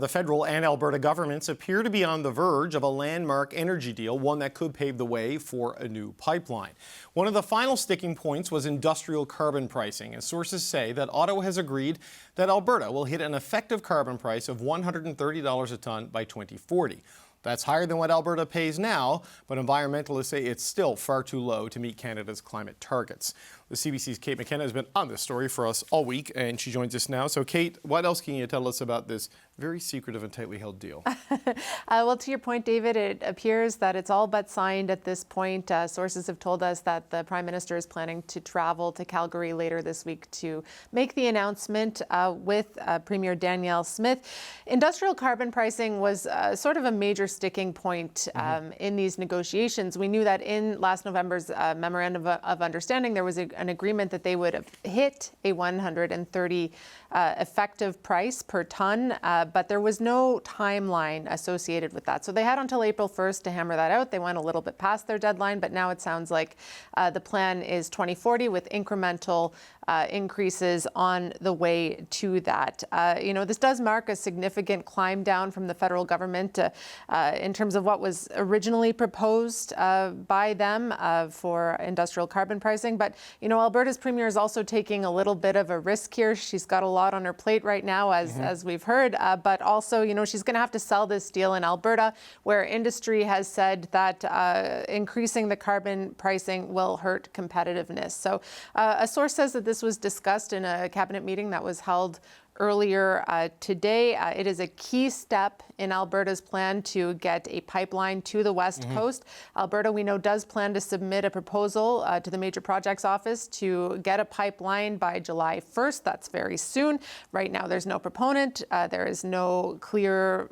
The federal and Alberta governments appear to be on the verge of a landmark energy deal, one that could pave the way for a new pipeline. One of the final sticking points was industrial carbon pricing, and sources say that Ottawa has agreed that Alberta will hit an effective carbon price of $130 a tonne by 2040. That's higher than what Alberta pays now, but environmentalists say it's still far too low to meet Canada's climate targets. The CBC's Kate McKenna has been on this story for us all week, and she joins us now. So, Kate, what else can you tell us about this very secretive and tightly held deal? Well, to your point, David, it appears that it's all but signed at this point. Sources have told us that the Prime Minister is planning to travel to Calgary later this week to make the announcement with Premier Danielle Smith. Industrial carbon pricing was sort of a major sticking point in these negotiations. We knew that in last November's Memorandum of Understanding, there was an agreement that they would have hit a $130 effective price per tonne, but there was no timeline associated with that. So they had until April 1st to hammer that out. They went a little bit past their deadline, but now it sounds like the plan is 2040 with incremental increases on the way to that. This does mark a significant climb down from the federal government in terms of what was originally proposed by them for industrial carbon pricing. But, Alberta's premier is also taking a little bit of a risk here. She's got a lot on her plate right now, as we've heard, but also, she's going to have to sell this deal in Alberta, where industry has said that increasing the carbon pricing will hurt competitiveness. So a source says that this was discussed in a cabinet meeting that was held earlier today. It is a key step in Alberta's plan to get a pipeline to the West Coast. Alberta, we know, does plan to submit a proposal to the Major Projects Office to get a pipeline by July 1st. That's very soon. Right now, there's no proponent. There is no clear,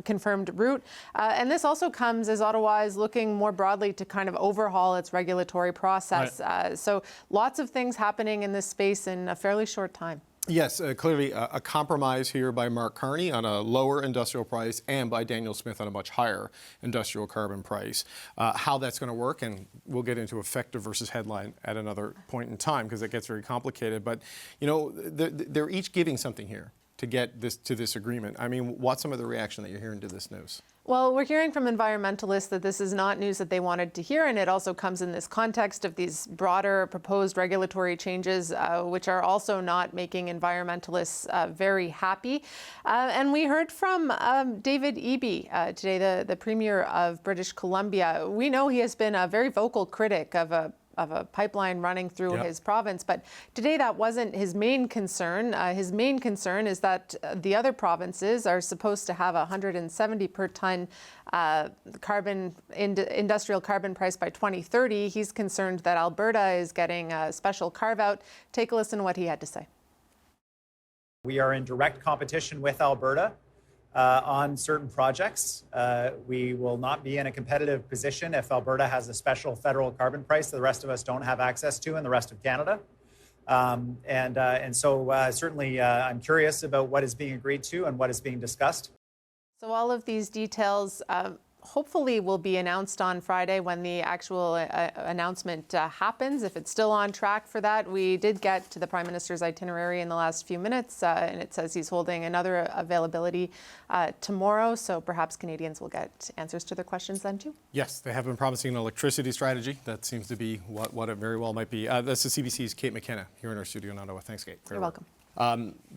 confirmed route. And this also comes as Ottawa is looking more broadly to kind of overhaul its regulatory process. Right. So lots of things happening in this space in a fairly short time. Yes, clearly a compromise here by Mark Carney on a lower industrial price and by Danielle Smith on a much higher industrial carbon price. How that's going to work, and we'll get into effective versus headline at another point in time because it gets very complicated. But, they're each giving something here to get this agreement. I mean, what's some of the reaction that you're hearing to this news? Well, we're hearing from environmentalists that this is not news that they wanted to hear, and it also comes in this context of these broader proposed regulatory changes, which are also not making environmentalists very happy. And we heard from David Eby today, the Premier of British Columbia. We know he has been a very vocal critic of a pipeline running through his province. But today that wasn't his main concern. His main concern is that the other provinces are supposed to have a 170 per tonne industrial carbon price by 2030. He's concerned that Alberta is getting a special carve-out. Take a listen to what he had to say. We are in direct competition with Alberta on certain projects. We will not be in a competitive position if Alberta has a special federal carbon price that the rest of us don't have access to in the rest of Canada. So certainly I'm curious about what is being agreed to and what is being discussed. So all of these details hopefully will be announced on Friday when the actual announcement happens. If it's still on track for that, we did get to the Prime Minister's itinerary in the last few minutes, and it says he's holding another availability tomorrow, so perhaps Canadians will get answers to their questions then too. Yes, they have been promising an electricity strategy. That seems to be what it very well might be. That's the CBC's Kate McKenna here in our studio in Ottawa. Thanks, Kate. You're welcome.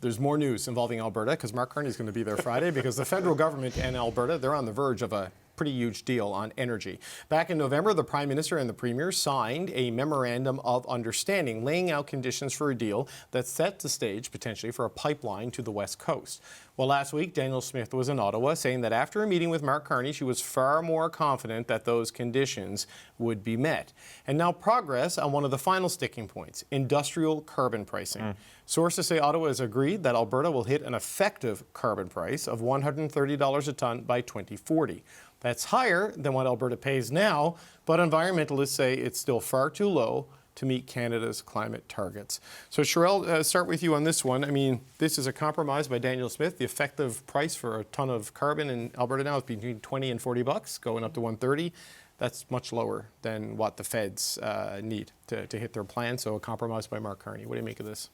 There's more news involving Alberta because Mark Carney is going to be there Friday because the federal government and Alberta, they're on the verge of a pretty huge deal on energy. Back in November, the Prime Minister and the Premier signed a memorandum of understanding laying out conditions for a deal that set the stage potentially for a pipeline to the West Coast. Well, last week, Danielle Smith was in Ottawa saying that after a meeting with Mark Carney, she was far more confident that those conditions would be met. And now progress on one of the final sticking points, industrial carbon pricing. Sources say Ottawa has agreed that Alberta will hit an effective carbon price of $130 a tonne by 2040. That's higher than what Alberta pays now, but environmentalists say it's still far too low to meet Canada's climate targets. So, Sherelle, start with you on this one. I mean, this is a compromise by Danielle Smith. The effective price for a tonne of carbon in Alberta now is between $20 and $40, going up to $130. That's much lower than what the feds need to hit their plan. So, a compromise by Mark Carney. What do you make of this?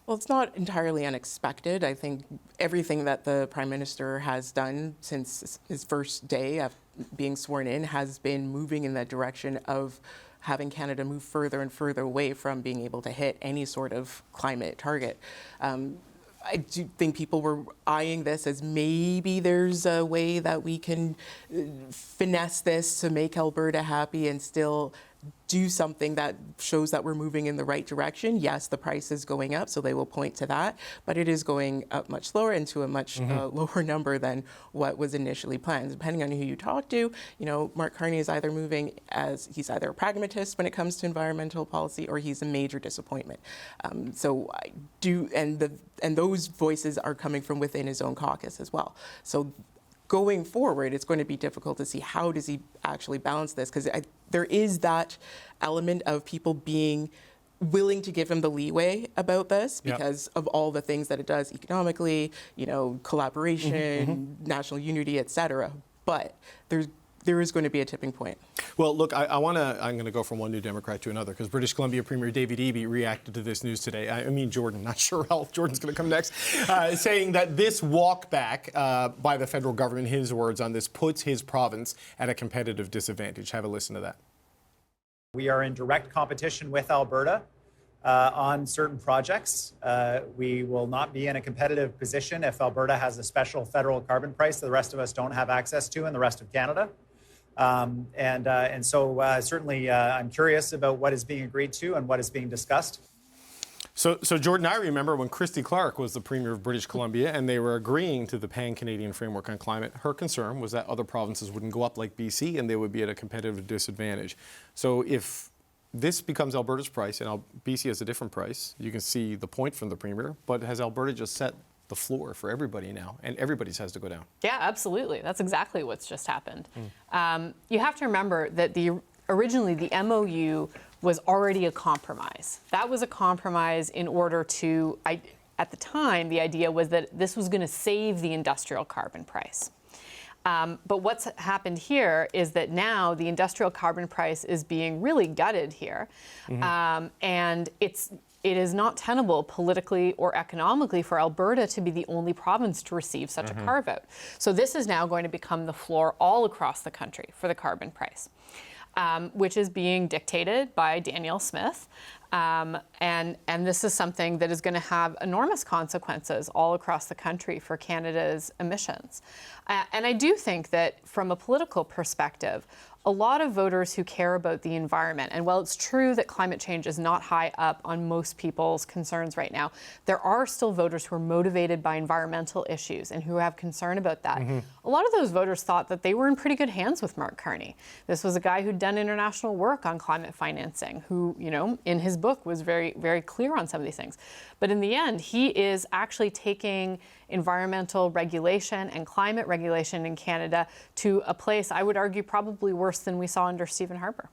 Well, it's not entirely unexpected. I think everything that the Prime Minister has done since his first day of being sworn in has been moving in that direction of having Canada move further and further away from being able to hit any sort of climate target. I do think people were eyeing this as maybe there's a way that we can finesse this to make Alberta happy and still do something that shows that we're moving in the right direction. Yes, the price is going up, so they will point to that, but it is going up much slower and to a much lower number than what was initially planned. Depending on who you talk to, you know, Mark Carney is either moving as he's either a pragmatist when it comes to environmental policy, or he's a major disappointment. So I do, and those voices are coming from within his own caucus as well. So going forward, it's going to be difficult to see how does he actually balance this, because there is that element of people being willing to give him the leeway about this because of all the things that it does economically, you know, collaboration, national unity, et cetera. But there is going to be a tipping point. Well, look, I'm going to go from one New Democrat to another, because British Columbia Premier David Eby reacted to this news today. I mean, Jordan, not sure how Jordan's going to come next, saying that this walk back by the federal government, his words on this, puts his province at a competitive disadvantage. Have a listen to that. We are in direct competition with Alberta on certain projects. We will not be in a competitive position if Alberta has a special federal carbon price that the rest of us don't have access to in the rest of Canada. So certainly I'm curious about what is being agreed to and what is being discussed. So Jordan, I remember when Christy Clark was the Premier of British Columbia and they were agreeing to the Pan-Canadian Framework on Climate. Her concern was that other provinces wouldn't go up like BC and they would be at a competitive disadvantage. So if this becomes Alberta's price and BC has a different price, you can see the point from the Premier, but has Alberta just set the floor for everybody now, and everybody's has to go down? Yeah, absolutely. That's exactly what's just happened. You have to remember that originally the MOU was already a compromise. That was a compromise in order to, at the time, the idea was that this was going to save the industrial carbon price. But what's happened here is that now the industrial carbon price is being really gutted here, and it is not tenable politically or economically for Alberta to be the only province to receive such a carve-out. So this is now going to become the floor all across the country for the carbon price, which is being dictated by Danielle Smith. And this is something that is going to have enormous consequences all across the country for Canada's emissions. And I do think that from a political perspective, a lot of voters who care about the environment, and while it's true that climate change is not high up on most people's concerns right now, there are still voters who are motivated by environmental issues and who have concern about that. A lot of those voters thought that they were in pretty good hands with Mark Carney. This was a guy who'd done international work on climate financing, who, you know, in his book was very, very clear on some of these things. But in the end, he is actually taking environmental regulation and climate regulation in Canada to a place, I would argue, probably worse than we saw under Stephen Harper.